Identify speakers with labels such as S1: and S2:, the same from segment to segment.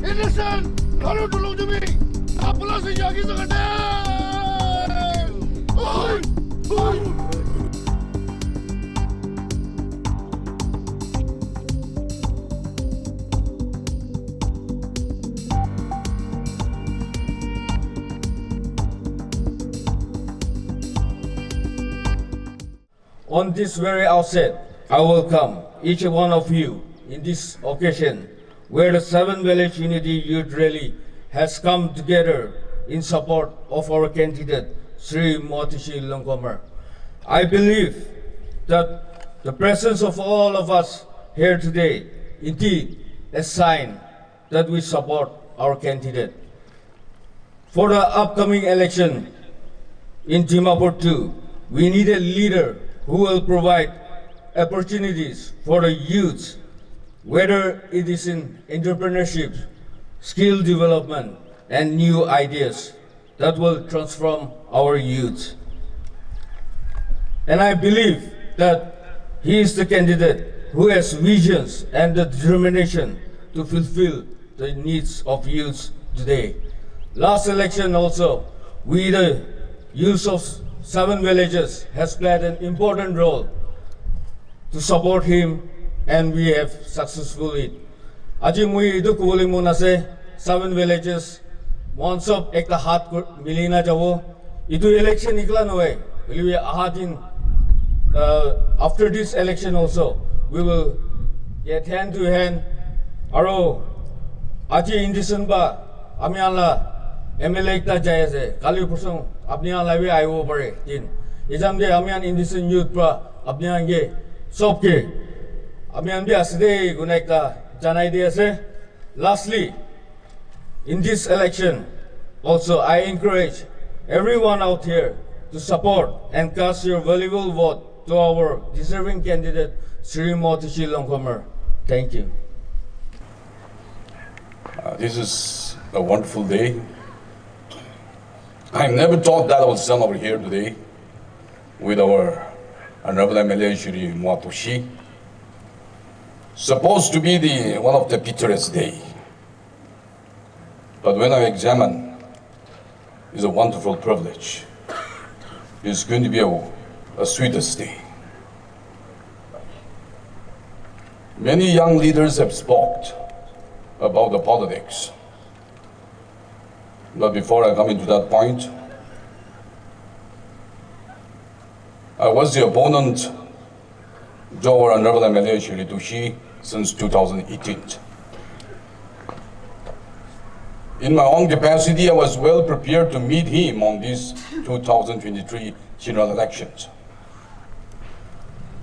S1: innocent, karu tulung jumi, apalah si jagi sakande. Oi, oi.
S2: On this very outset, I welcome each one of you in this occasion where the 7 Village Unity Youth Rally has come together in support of our candidate, Sri Moatoshi Longkumar. I believe that the presence of all of us here today indeed a sign that we support our candidate. For the upcoming election in Dimapur 2, we need a leader who will provide opportunities for the youth, whether it is in entrepreneurship, skill development, and new ideas that will transform our youth. And I believe that he is the candidate who has visions and the determination to fulfill the needs of youth today. Last election also, we the youth of 7 villages has played an important role to support him, and we have successfully. Aji mui idu kuling muna se 7 villages monsop ekta hat milina jabo. Idu election nikla noe. We ahadin after this election also we will get hand to hand. Aro aji in December ami Allah MLA ekta jaya se kali pusong अपने यहाँ लाइवे आए वो बड़े दिन exam दे हमें यहाँ Indian youth पर अपने यहाँ ये सब के अपने यहाँ भी आसदे गुनाह का जानाई दिया से. Lastly, in this election, also I encourage everyone out here to support and cast your valuable vote to our deserving candidate, Sri Moatoshi Longkumar. Thank you.
S3: This is a wonderful day. I never thought that I would stand over here today with our Honorable MLA Shri Moatoshi. Supposed to be one of the picturesque day. But when I examine, it's a wonderful privilege. It's going to be a sweetest day. Many young leaders have spoken about the politics. But before I come into that point, I was the opponent to our Honorable MLA Shri Moatoshi since 2018. In my own capacity, I was well prepared to meet him on these 2023 general elections.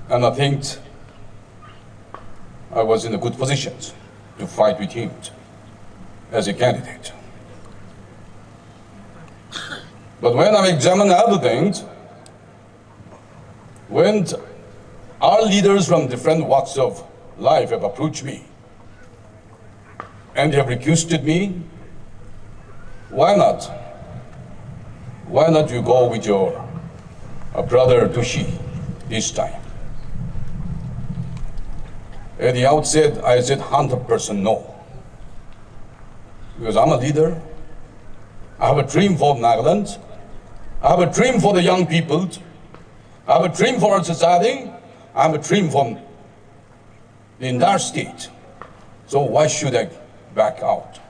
S3: And I think I was in a good position to fight with him as a candidate. But when I examine other things, when our leaders from different walks of life have approached me and they have requested me, why not? Why not you go with your brother Toshi this time? At the outset, I said 100% no. Because I'm a leader. I have a dream for Nagaland. I have a dream for the young people. I have a dream for our society. I have a dream for the entire state. So why should I back out?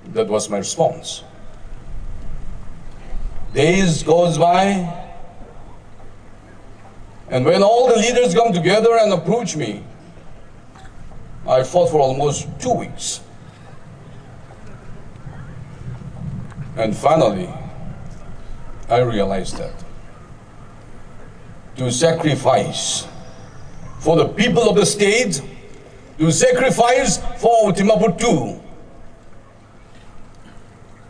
S3: That was my response. Days goes by, and when all the leaders come together and approach me, I fought for almost 2 weeks. And finally, I realized that to sacrifice for the people of the state, to sacrifice for Dimapur 2,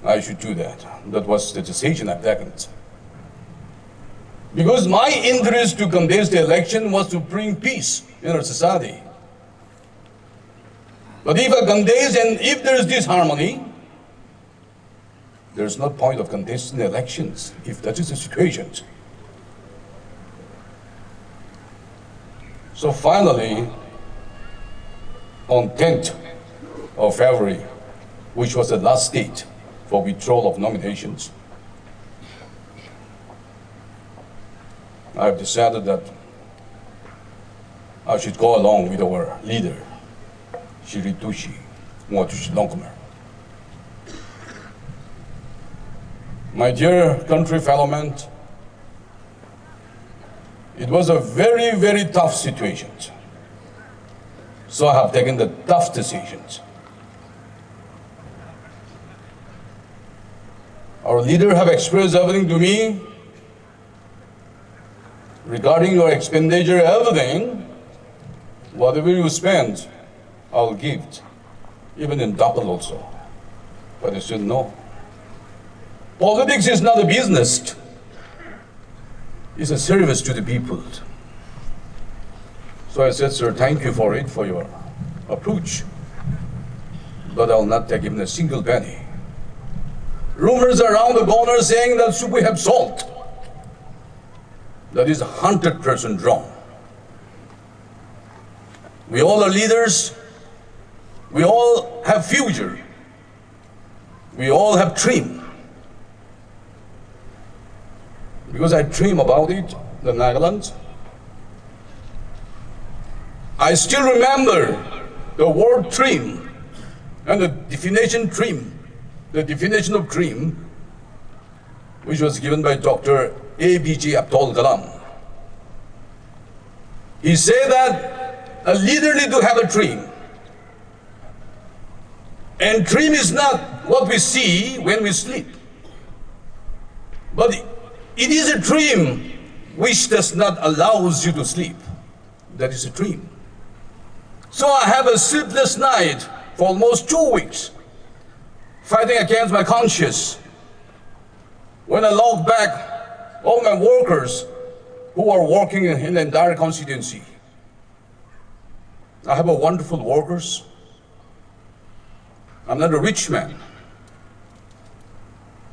S3: I should do that. That was the decision I taken. Because my interest to contest the election was to bring peace in our society. But if I contest and if there is disharmony, there's no point of contesting the elections if that is the situation. So finally, on 10th of February which was the last date for withdrawal of nominations, I have decided that I should go along with our leader, Shiritushi, Moatoshi Longkumar. My dear country fellow men, it was a very, very tough situation. So I have taken the tough decisions. Our leader have expressed everything to me regarding your expenditure, everything. Whatever you spend, I'll give it, even in double also. But I said no. Politics is not a business. It's a service to the people. So I said, sir, thank you for it, for your approach. But I'll not take even a single penny. Rumors around the corner saying that should we have salt? That is 100% wrong. We all are leaders. We all have future. We all have dream. Because I dream about it, the Nagaland. I still remember the word dream and the definition dream, the definition of dream, which was given by Dr. APJ Abdul Kalam. He said that a leader needs to have a dream. And dream is not what we see when we sleep. But it is a dream which does not allow you to sleep. That is a dream. So I have a sleepless night for almost 2 weeks, fighting against my conscience. When I look back, all my workers who are working in the entire constituency, I have a wonderful workers. I'm not a rich man,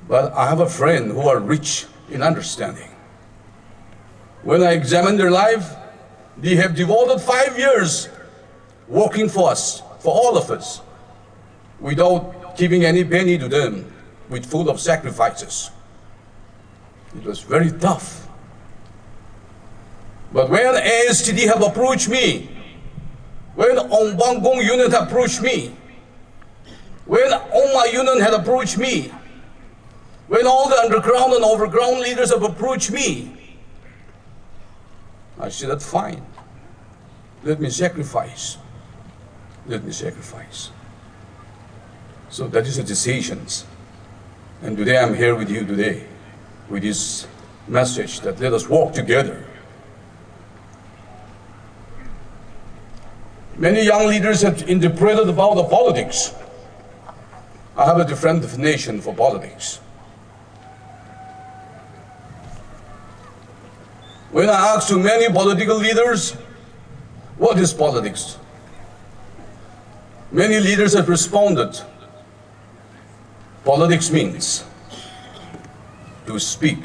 S3: but I have a friend who are rich in understanding. When I examine their life, they have devoted 5 years working for us, for all of us, without giving any penny to them, with full of sacrifices. It was very tough. But when ASTD have approached me, when Ong Bang Gong unit approached me, when Ong Ma Union had approached me, when all the underground and overground leaders have approached me, I said, that's fine. Let me sacrifice. Let me sacrifice. So that is the decisions. And today I'm here with you today with this message that let us work together. Many young leaders have interpreted about the politics. I have a different definition for politics. When I ask to many political leaders, what is politics? Many leaders have responded, politics means to speak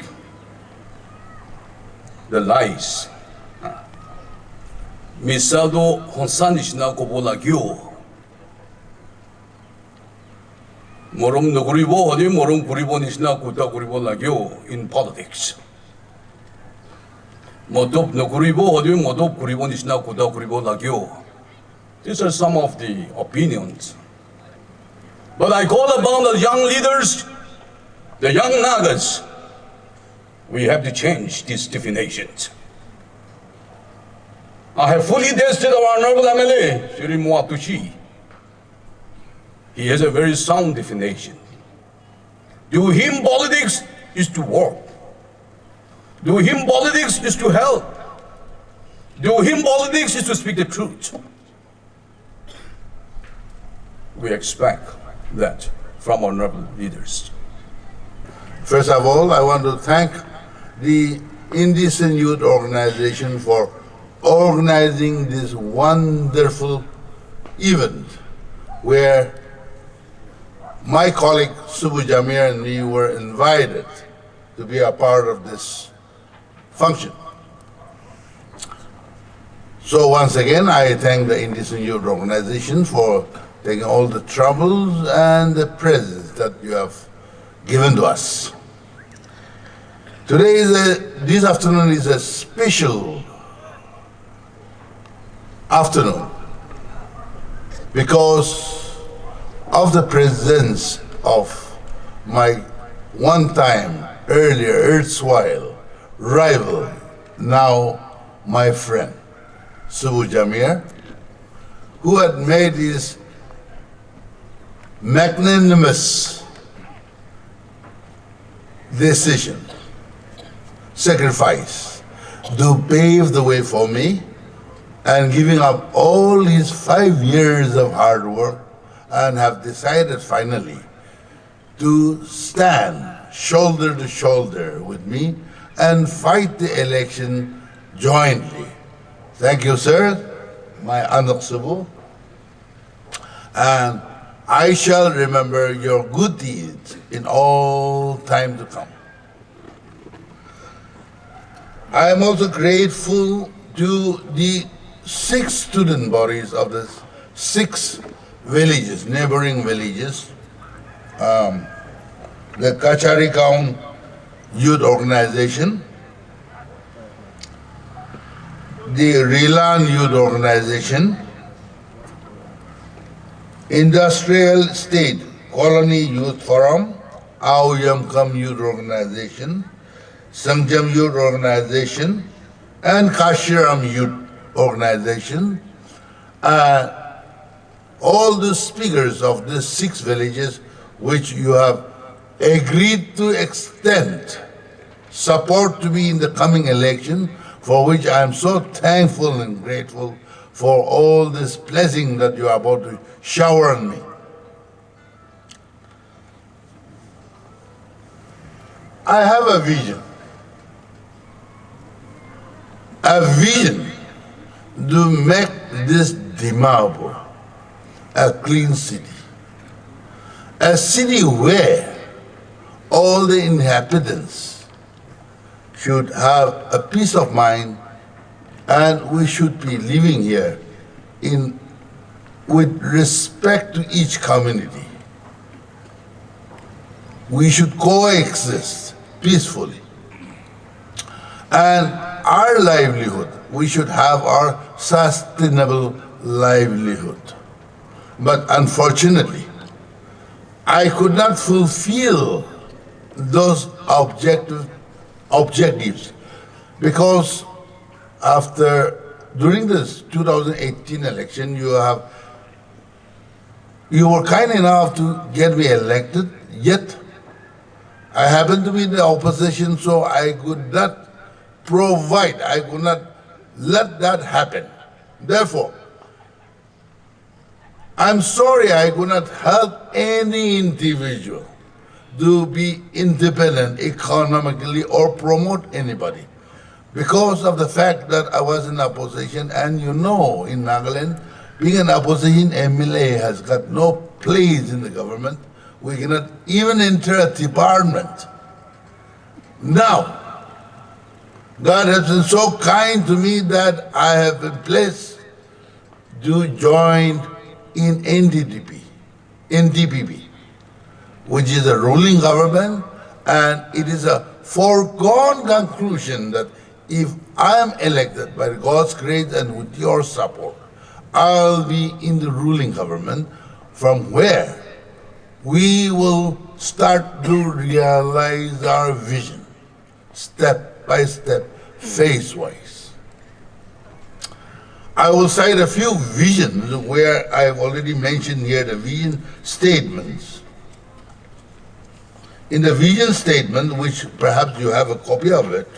S3: the lies. Misado honsanis na kobolagyo. Morom noguribo hodi morom kuribo nisna kuta kuribo lagyo in politics. Modop noguribo hodi modop kuribo nisna kuta kuribo lagyo. These are some of the opinions. But I call upon the young leaders, the young Nagas. We have to change these definitions. I have fully tested our honorable MLA, Shri Moatoshi. He has a very sound definition. To him, politics is to work. To him, politics is to help. To him, politics is to speak the truth. We expect that from honorable leaders.
S1: First of all, I want to thank the Indecent Youth Organization for organizing this wonderful event where my colleague Subu Jamir and me were invited to be a part of this function. So once again, I thank the Indecent Youth Organization for taking all the troubles and the presents that you have given to us. This afternoon is a special afternoon because of the presence of my one-time, earlier, erstwhile rival, now my friend, Subu Jamir, who had made his magnanimous decision, sacrifice, to pave the way for me, and giving up all his 5 years of hard work, and have decided finally to stand shoulder to shoulder with me and fight the election jointly. Thank you, sir, my anak Subu, and I shall remember your good deeds in all time to come. I am also grateful to the 6 student bodies of the 6 villages, neighboring villages, the Kacharikaun Youth Organization, the Rilan Youth Organization, Industrial State Colony Youth Forum, Aoyamkam Youth Organization, Sangjam Youth Organization, and Kashiram Youth Organization. All the speakers of these 6 villages which you have agreed to extend support to me in the coming election, for which I am so thankful and grateful for all this blessing that you are about to shower on me. I have a vision to make this Dimapur a clean city, a city where all the inhabitants should have a peace of mind, and we should be living here with respect to each community. We should coexist peacefully. And our livelihood, we should have our sustainable livelihood. But unfortunately, I could not fulfill those objectives because during this 2018 election, you were kind enough to get me elected, yet I happened to be in the opposition, so I could not let that happen. Therefore, I'm sorry I could not help any individual to be independent economically or promote anybody because of the fact that I was in opposition, and you know, in Nagaland, being an opposition MLA has got no place in the government. We cannot even enter a department. Now, God has been so kind to me that I have been blessed to join in NDPP, which is a ruling government, and it is a foregone conclusion that if I am elected by God's grace and with your support, I'll be in the ruling government, from where we will start to realize our vision, step by step, phase-wise. I will cite a few visions where I've already mentioned here the vision statements. In the vision statement, which perhaps you have a copy of it,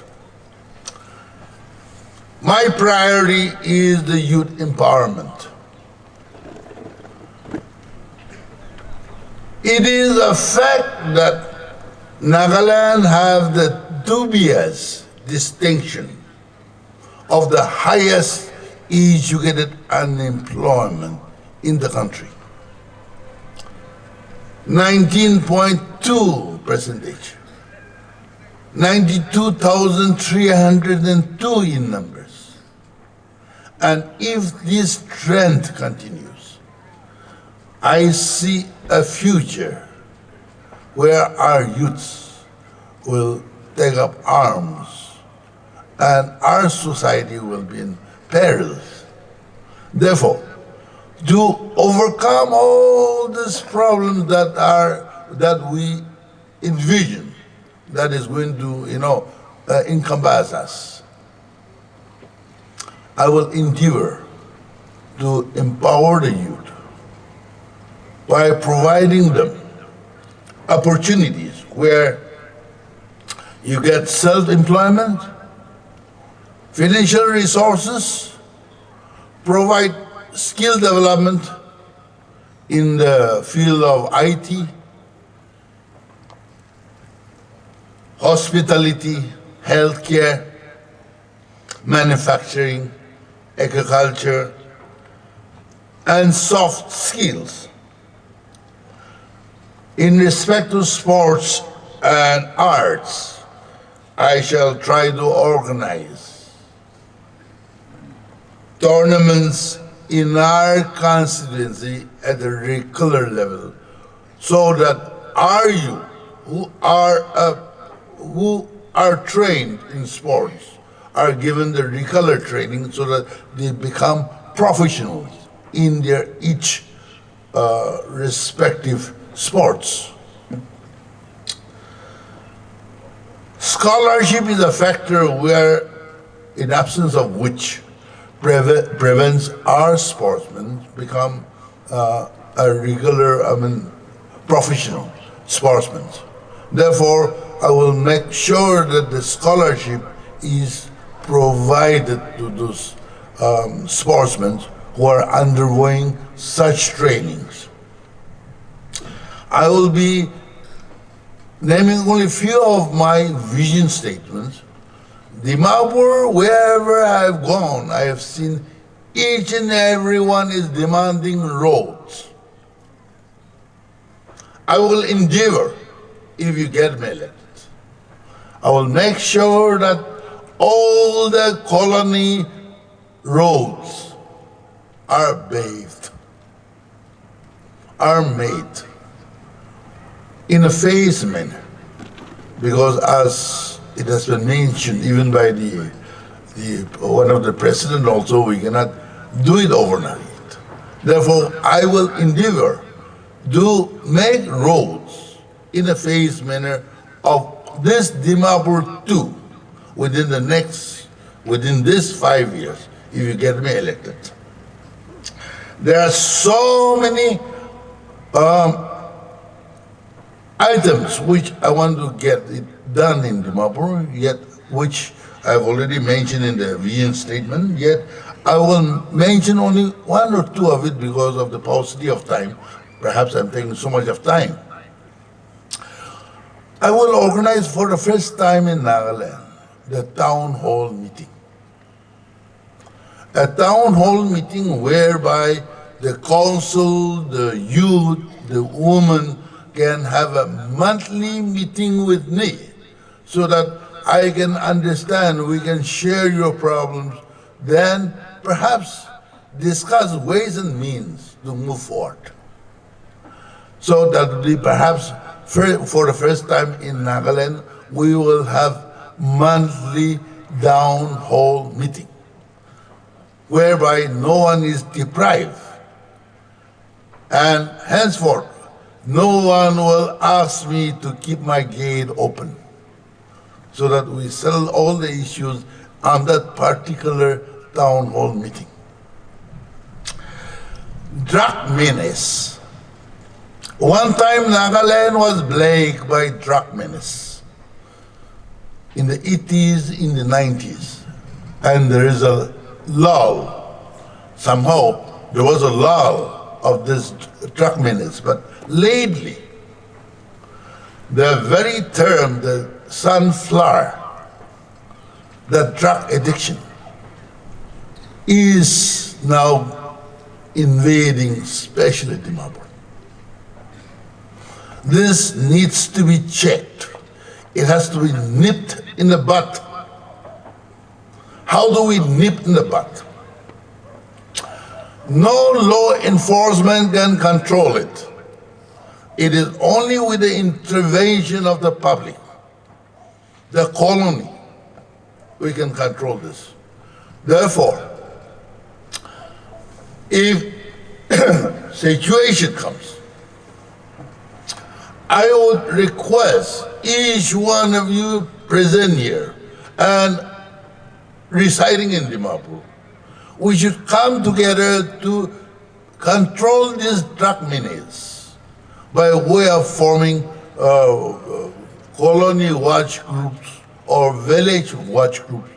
S1: my priority is the youth empowerment. It is a fact that Nagaland have the dubious distinction of the highest educated unemployment in the country. 19.2%, 92,302 in numbers. And if this trend continues, I see a future where our youths will take up arms and our society will be in peril. Therefore, to overcome all these problems that we envision, that is going to, encompass us, I will endeavor to empower the youth by providing them opportunities where you get self-employment, financial resources, provide skill development in the field of IT, hospitality, healthcare, manufacturing, agriculture, and soft skills. In respect to sports and arts, I shall try to organize tournaments in our constituency at a regular level, so that our youth who are trained in sports are given the regular training so that they become professionals in their each respective sports. Scholarship is a factor where, in absence of which, prevents our sportsmen become a regular, professional sportsmen. Therefore, I will make sure that the scholarship is provided to those sportsmen who are undergoing such trainings. I will be naming only a few of my vision statements. Dimapur, wherever I've gone, I have seen each and everyone is demanding roads. I will endeavor, if you get me elected, I will make sure that all the colony roads are paved, are made in a phased manner, because as it has been mentioned even by the one of the president also, we cannot do it overnight. Therefore, I will endeavor to make roads in a phased manner of this Dimapur too within this 5 years, if you get me elected. There are so many items which I want to get it done in Dimapur, yet which I've already mentioned in the vision statement, yet I will mention only one or two of it because of the paucity of time. Perhaps I'm taking so much of time. I will organize for the first time in Nagaland the town hall meeting. A town hall meeting whereby the council, the youth, the women can have a monthly meeting with me so that I can understand, we can share your problems, then perhaps discuss ways and means to move forward. So that will be perhaps for the first time in Nagaland, we will have monthly town hall meeting whereby no one is deprived. And henceforth, no one will ask me to keep my gate open, so that we settle all the issues on that particular town hall meeting. Drug menace. One time Nagaland was plagued by drug menace in the 80s, in the 90s, and there is a lull. Somehow there was a lull of this drug menace, but lately the very term, the sunflower, the drug addiction, is now invading especially Dimapur. This needs to be checked. It has to be nipped in the bud. How do we nip in the bud? No law enforcement can control it. It is only with the intervention of the public, the colony, we can control this. Therefore, if situation comes, I would request each one of you present here and residing in Dimapur, we should come together to control these drug menace by way of forming colony watch groups or village watch groups,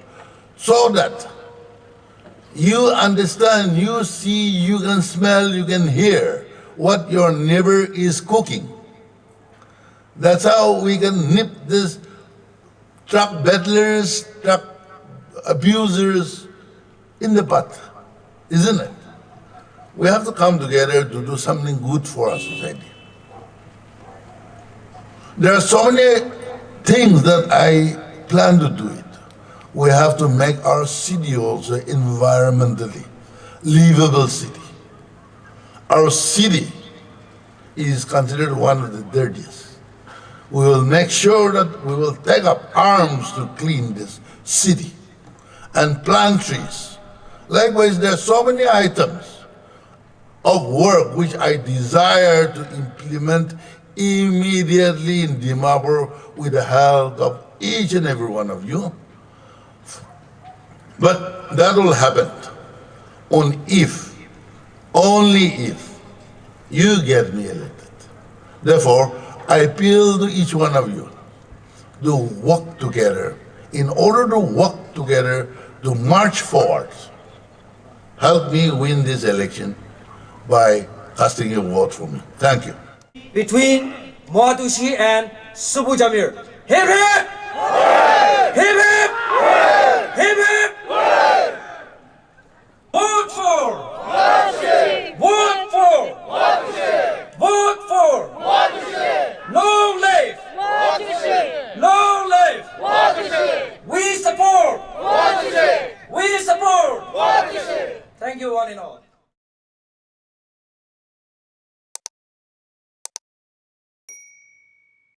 S1: so that you understand, you see, you can smell, you can hear what your neighbor is cooking. That's how we can nip this drug peddlers, drug abusers in the bud, isn't it? We have to come together to do something good for our society. There are so many things that I plan to do it. We have to make our city also environmentally livable city. Our city is considered one of the dirtiest. We will make sure that we will take up arms to clean this city and plant trees. Likewise, there are so many items of work which I desire to implement immediately in Dimapur with the help of each and every one of you. But that will happen only if you get me elected. Therefore, I appeal to each one of you to work together. In order to work together, to march forward, help me win this election by casting a vote for me. Thank you.
S4: Between Moatoshi and Subu Jamir. Hip hip!